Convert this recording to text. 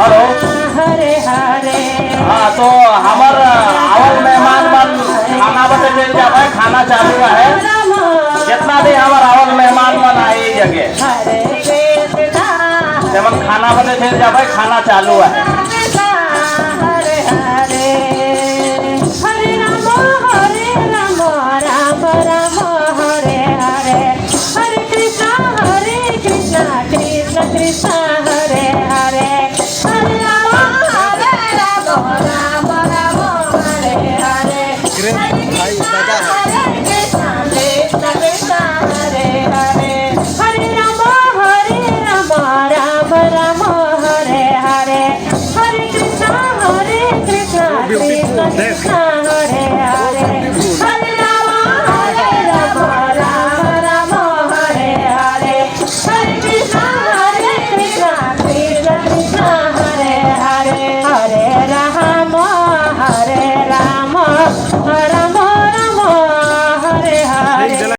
hello हाँ तो हमार आवल मेहमान मन खाना बटे मिल जाए खाना चालू है जितना भी हमार आवल मेहमान मन आए जगह जब खाना बटे मिल जाए खाना चालू है भाई दादा